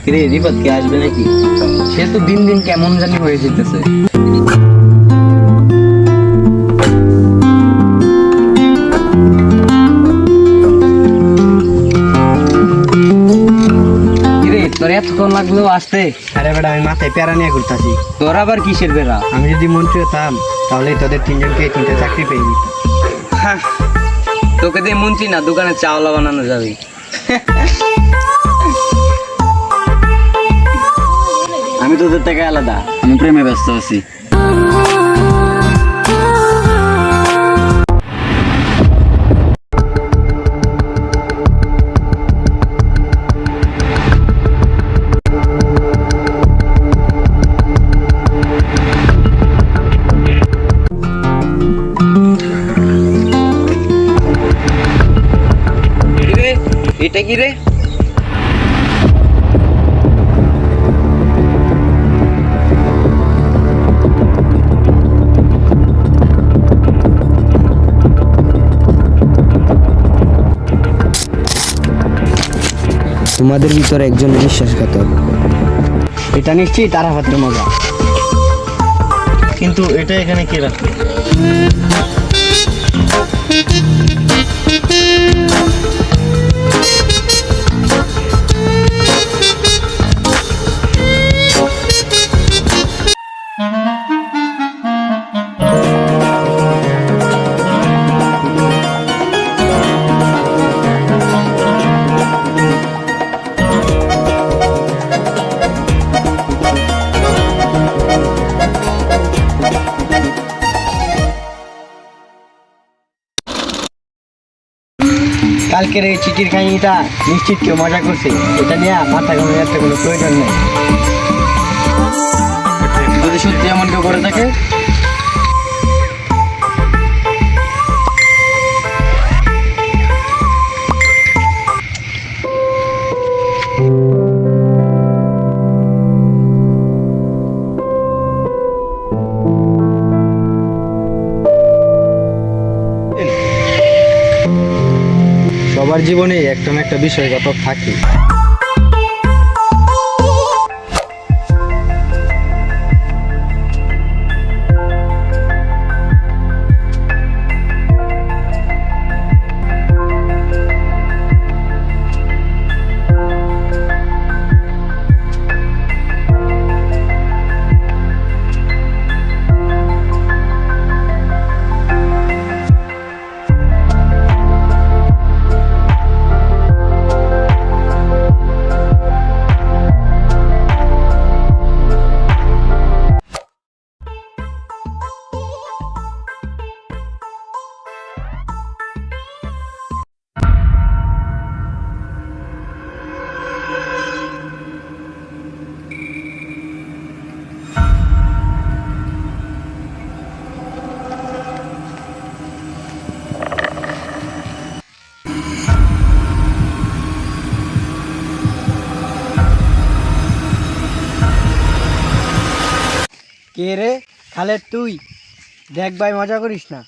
কিরে রিফাত কি আসবে নাকি? সে তো দিন দিন কেমন জানি হয়ে যেতেছে। কিরে তোর এতক্ষণ লাগলো আসতে? আরে বেটা আমি মাথায় প্যারা নিয়ে ঘুরতাছি। তোর আবার কিসের বেড়া? আমি যদি মন্ত্রী হতাম তাহলে তোদের তিনজনকে এই তিনটা চাকরি পেয়ে দিতাম। হ্যাঁ, তোকে দিয়ে মন্ত্রী না দোকানে চাওলা বানানো যাবে। আমি তোদের থেকে আলাদা, আমি প্রেমে ব্যস্ত আছি। কিরে এটা কি রে? তোমাদের ভিতরে একজন বিশ্বাসঘাতক। এটা নিশ্চয়ই তারাফাতের মজা। কিন্তু এটা এখানে কে রাখে? কালকের এই চিঠির কাহিনীটা নিশ্চিত কেউ মজা করছে। এটা নিয়ে মাথা ঘামানোর একটা কোনো প্রয়োজন নেই। যদি সত্যি এমন কেউ করে থাকে, সবার জীবনে একটা না একটা বিষয়ঘাতক থাকে। কে রে খালেদ? তুই দেখ ভাই, মজা করিস না।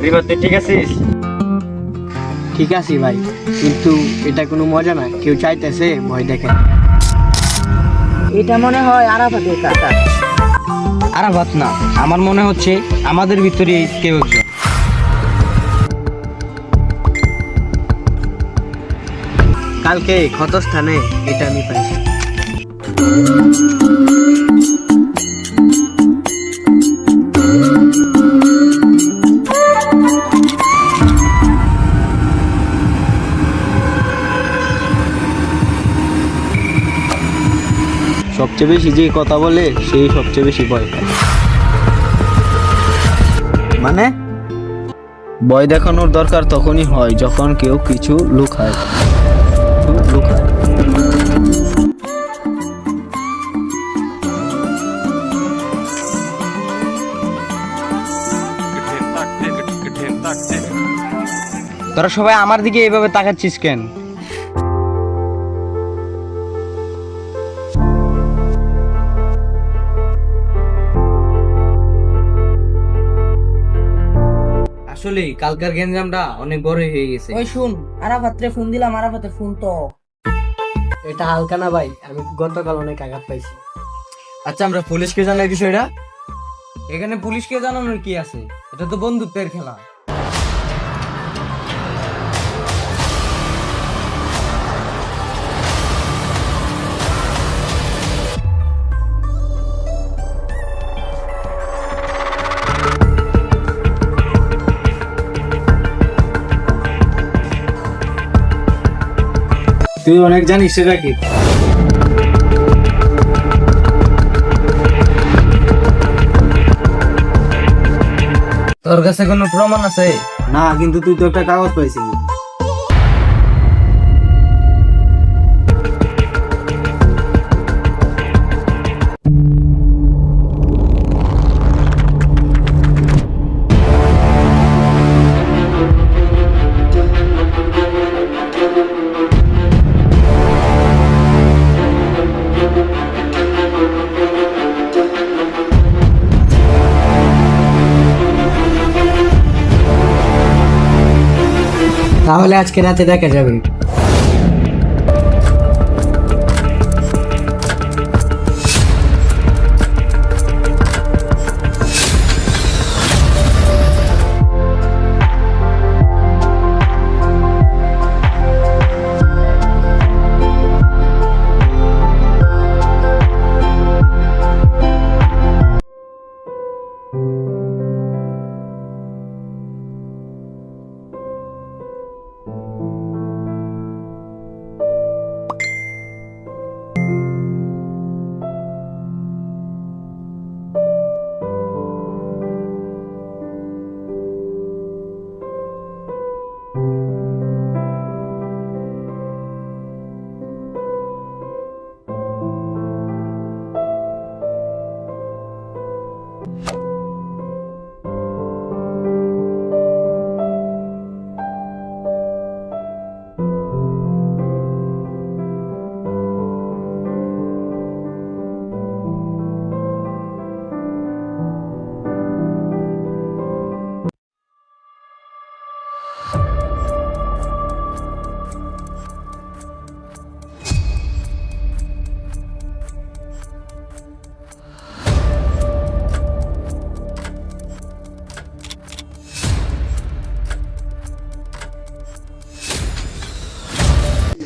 রিফাত তুই ঠিক আছিস? ঠিক আছে ভাই, কিন্তু এটা কোনো মজা না। কেউ চাইতেছে ভয় দেখে। এটা মনে হয় আরাফাতের কাকা। আরাফাত না, আমার মনে হচ্ছে আমাদের ভিতরে কেউ একজন। কালকে ক্ষতস্থানে এটা আমি পাইছি। সবচেয়ে বেশি যে কথা বলে সেই সবচেয়ে বেশি ভয় পায়। মানে ভয় দেখানোর দরকার তখনই হয় যখন কেউ কিছু লুকায়। তোরা সবাই আমার দিকে এইভাবে তাকাচ্ছিস কেন? আসলে কালকার গেঞ্জামটা অনেক বড় হয়ে গেছে। ওই শুন, আরাফাতরে ফোন দিলাম, আরাফাতের ফোন তো। এটা হালকা না ভাই, আমি গতকাল অনেক আঘাত পাইছি। আচ্ছা, আমরা পুলিশকে জানাই বিষয়টা। এখানে পুলিশকে জানানোর কি আছে? এটা তো বন্ধুত্বের খেলা। তুই অনেক জানিস সেটা কি? তোর কাছে কোনো প্রমাণ আছে? না, কিন্তু তুই তো একটা কাগজ পাইছিলি। তাহলে আজকে রাতে দেখা যাবে।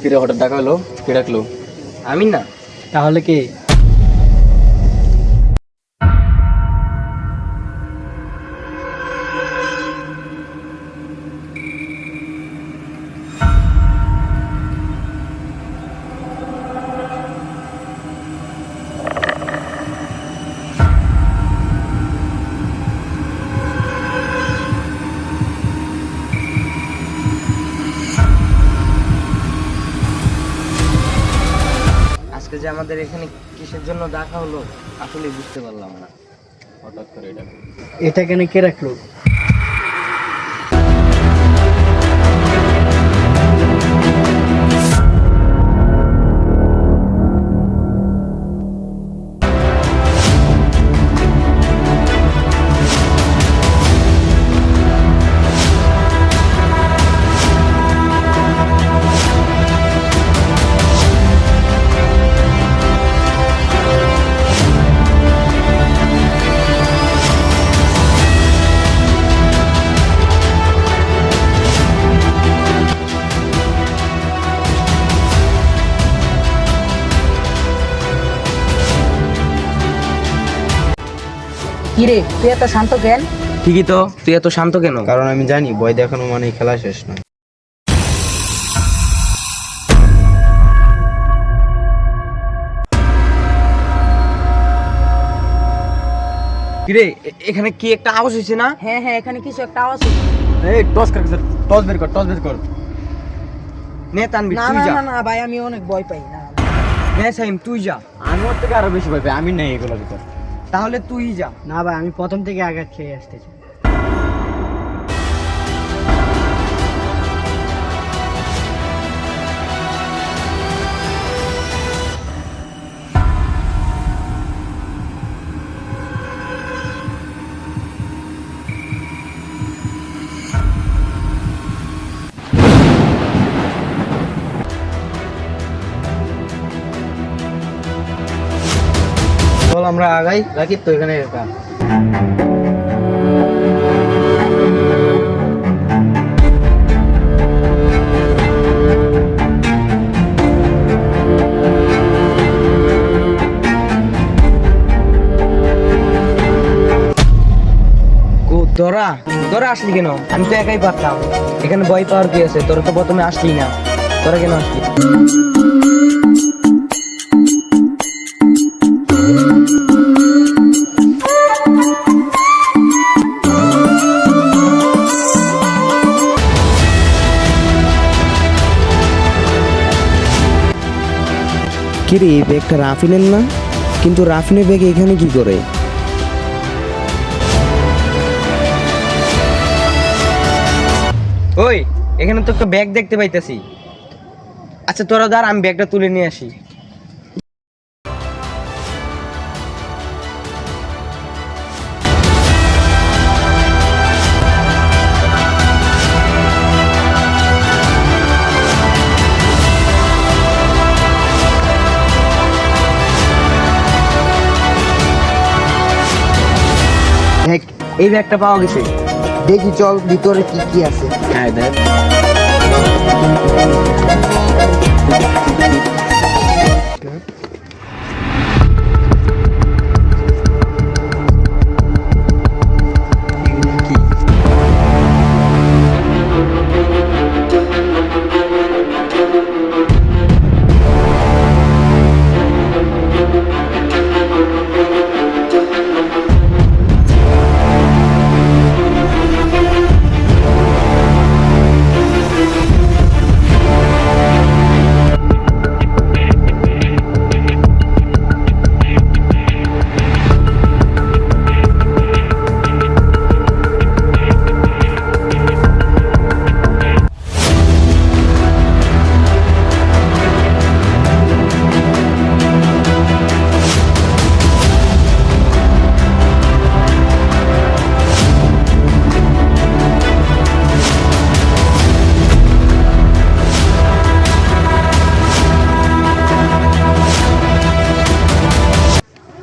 কিরে হঠাৎ ডাকা হলো? কে ডাকলো? আমি না, তাহলে কে? আজকে যে আমাদের এখানে কিসের জন্য ডাকা হলো আসলে বুঝতে পারলাম না, হঠাৎ করে এটা। এটা কেন কে রাখলো? কিরে তুই এত শান্ত কেন? ঠিকই তো, তুই এত শান্ত কেন? কারণ আমি জানি ভয় দেখানো মানে খেলা শেষ নয়। কিরে এখানে কি একটা আওয়াজ হয়েছে না? হ্যাঁ হ্যাঁ, এখানে কিছু একটা আওয়াজ হচ্ছে। এই টস বের কর। নে তানবীর না তুই না যা। না না ভাই, আমি অনেক ভয় পাই না। নে সাইম তুই যা। আমি ওর থেকে আরো বেশি ভয় পাই, আমি নেই এগুলোর ভিতর। তাহলে তুই যা। না ভাই, আমি প্রথম থেকে আঘাত খেয়ে আসতেছি। চল আমরা আগাই, রাকিব তো এখানে একা। তোরা আসলি কেন? আমি তো একাই পারতাম। এখানে ভয় পাওয়ার কি আছে? তোরা তো প্রথমে আসলি না, তোরা কেন আসলি? কিরে এই ব্যাগটা রাফিনের না? কিন্তু রাফিনের ব্যাগ এখানে কি করে? ওই এখানে তো একটা ব্যাগ দেখতে পাইতেছি। আচ্ছা তোরা দাঁড়া, আমি ব্যাগটা তুলে নিয়ে আসি। দেখ, এই ব্যাগটা পাওয়া গেছে। দেখি চল ভিতরে কি কি আছে। হ্যাঁ দেখ।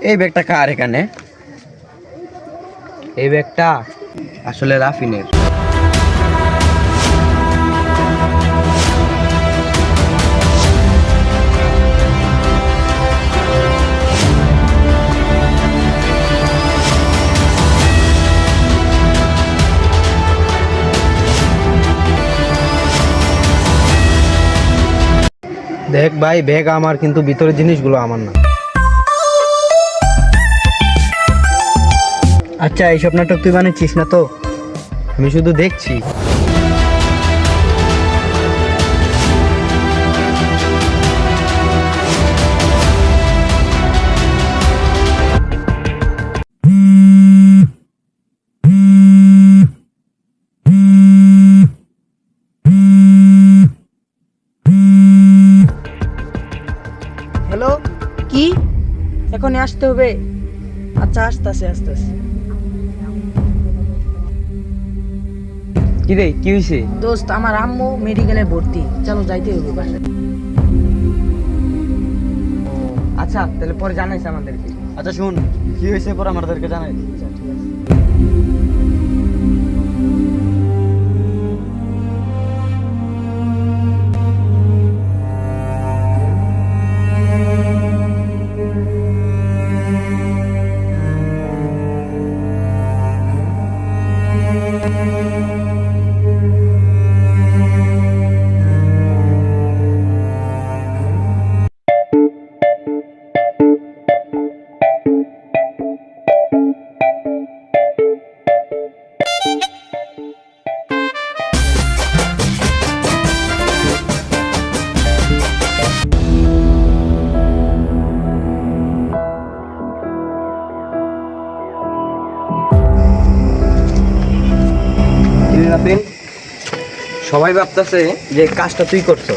এই ব্যাগটা কার এখানে? এই ব্যাগটা আসলে রাফিনের। দেখ ভাই, ব্যাগ আমার, কিন্তু ভিতরের জিনিসগুলো আমার না। আচ্ছা, এইসব নাটক তুই বানাচ্ছিস না তো? আমি শুধু দেখছি। হ্যালো, কি এখনই আসতে হবে? আচ্ছা আসতেছে। কি রে কি হয়েছে? দোস্ত, আমার আম্মু মেডিকেলে ভর্তি, চলো যাইতে হবে বাসায়। আচ্ছা তাহলে পরে জানাইস আমাদেরকে। আচ্ছা শুন, কি হয়েছে পর আমাদেরকে জানাই। আচ্ছা, ঠিক আছে। সবাই ভাবতেছে যে কাজটা তুই করছো,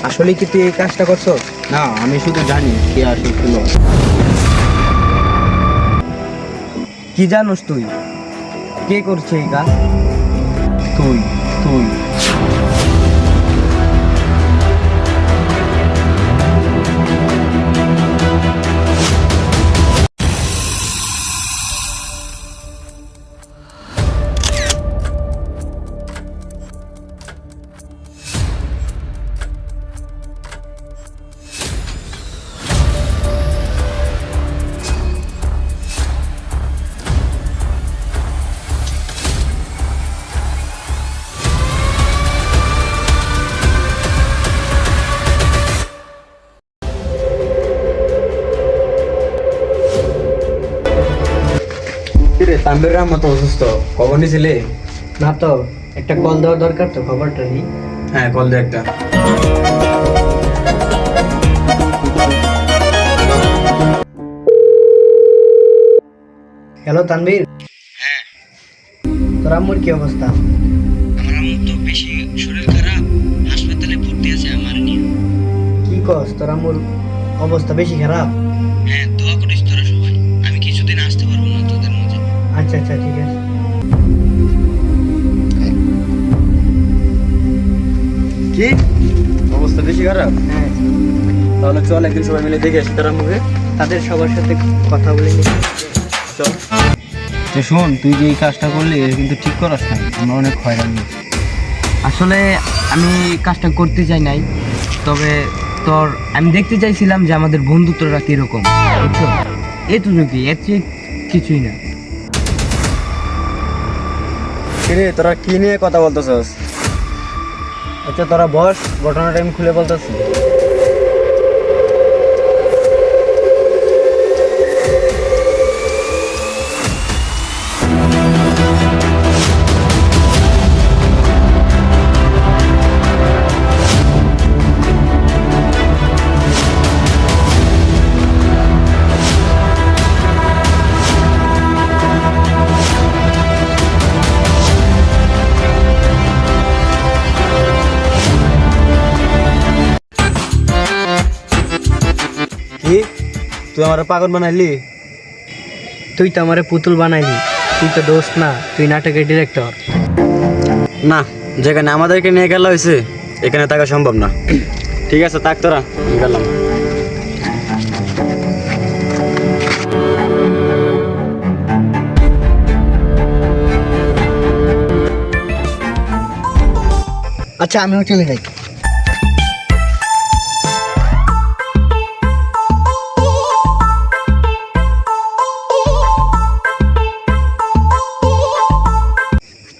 আসলে কি তুই এই কাজটা করছো? না, আমি শুধু জানি কে আসল ছিল। কি জানোস তুই কে করছে এই কাজ? তুই তুই রে তাম্বির মতো অসুস্থ, খবর নিছিলে? না তো, একটা কল দেওয়ার দরকার তো, খবরটা নিই। হ্যাঁ, কল দে একটা। হ্যালো তানভীর। তোর আম্মুর কি অবস্থা? আমার আম্মু তো বেশি শরীর খারাপ, হাসপাতালে ভর্তি আছে আমার নিয়ে। কি কস, তোর আম্মুর অবস্থা বেশি খারাপ? হ্যাঁ, দোয়া করিস তোরা সবাই। আমি কিছুদিন আসতে পারবো না তোদের মাঝে। আচ্ছা আচ্ছা, ঠিক আছে। কি অবস্থা বেশি খারাপ? হ্যাঁ, তাহলে চল একদিন সবাই মিলে দেখে আসি তার মুখে। তাদের সবার সাথে কথা বলে নি। চল। তো শোন, তুই যে এই কাজটা করলি এটা কিন্তু ঠিক করাস না, আমরা অনেক হয়রান হয়েছি। আসলে আমি কাজটা করতে চাই নাই, তবে আমি দেখতে চাইছিলাম যে আমাদের বন্ধুত্বটা কিরকম, বুঝছো? এতটুকুই, এর চেয়ে কিছুই না। কিরে তোরা কি নিয়ে কথা বলতেছস? আচ্ছা তোরা বস, ঘটনাটা আমি খুলে বলতেছি। কি তুই আমার পাগল বানাইলি? তুই তো আমারে পুতুল বানাইলি, তুই তো দোস্ত না, তুই নাটকের ডিরেক্টর। না, যেখানে আমাদেরকে নিয়ে গেল হয়েছে এখানে থাকা সম্ভব না। ঠিক আছে, থাক তোরা, আমি গেলাম। আচ্ছা, আমিও চলে যাই।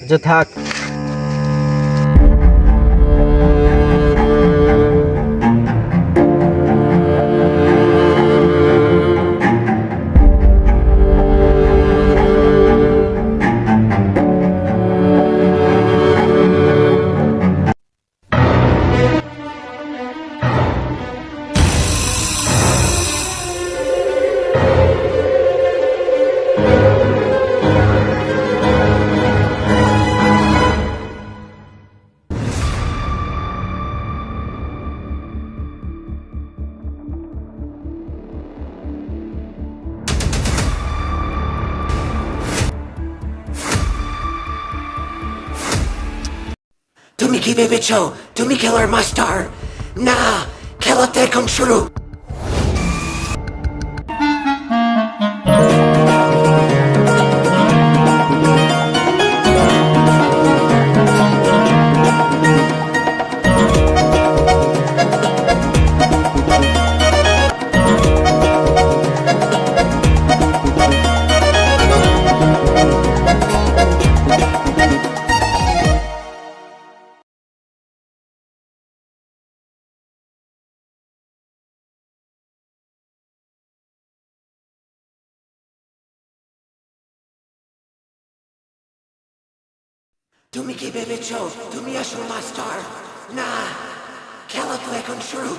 আচ্ছা থাক। তুমি কি ভেবেছো তুমি খেলার মাস্টার? না, খেলা তো এখন শুরু। তুমি কি ভেবেছো তুমি আসল মাস্টার? না, খেলা তো এখন শুরু।